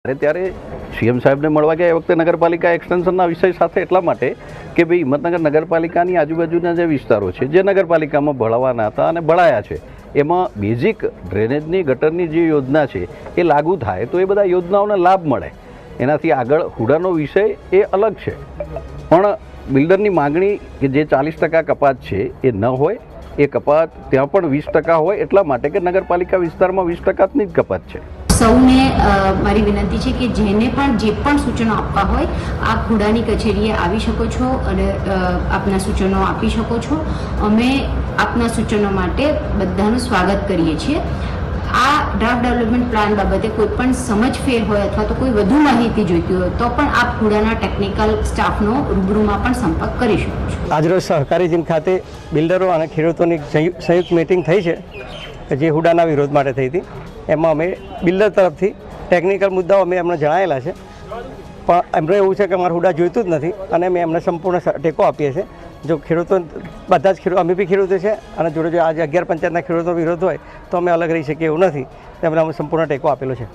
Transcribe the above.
ત્યારે સીએમ સાહેબને મળવા ગયા એ વખતે નગરપાલિકા એક્સટેન્શનના વિષય સાથે એટલા માટે કે ભાઈ હિંમતનગર નગરપાલિકાની આજુબાજુના જે વિસ્તારો છે જે નગરપાલિકામાં ભળવાના હતા અને ભળાયા છે એમાં બેઝિક ડ્રેનેજની ગટરની જે યોજના છે એ લાગુ થાય તો એ બધા યોજનાઓને લાભ મળે. એનાથી આગળ હુડાનો વિષય એ અલગ છે, પણ બિલ્ડરની માગણી કે જે 40% કપાત છે એ ન હોય, એ કપાત ત્યાં પણ 20% હોય, એટલા માટે કે નગરપાલિકા વિસ્તારમાં 20%ની જ કપાત છે. સૌને મારી વિનંતી છે કે જેને પણ જે પણ સૂચનો આપવા હોય આપ હુડાની કચેરીએ આવી શકો છો અને આપના સૂચનો આપી શકો છો. અમે આપના સૂચનો માટે બધાનું સ્વાગત કરીએ છીએ. આ ડ્રાફ્ટ ડેવલપમેન્ટ પ્લાન બાબતે કોઈ પણ સમજફેર હોય અથવા તો કોઈ વધુ માહિતી જોઈતી હોય તો પણ આપ હુડાના ટેકનિકલ સ્ટાફનો રૂબરૂમાં પણ સંપર્ક કરી શકો છો. આજરોજ સહકારી જીમ ખાતે બિલ્ડરો અને ખેડૂતોની સંયુક્ત મિટિંગ થઈ છે જે હુડાના વિરોધ માટે થઈ હતી. એમાં અમે બિલ્ડર તરફથી ટેકનિકલ મુદ્દાઓ અમે એમને જણાવેલા છે, પણ એમને એવું છે કે અમારે હુડા જોઈતું જ નથી અને અમે એમને સંપૂર્ણ ટેકો આપીએ છીએ. જો ખેડૂતો બધા જ ખેડૂતો, અમે બી ખેડૂતો છે અને જોડે જો આજે 11 પંચાયતના ખેડૂતો વિરોધ હોય તો અમે અલગ રહી શકીએ એવું નથી, તેમને અમે સંપૂર્ણ ટેકો આપેલો છે.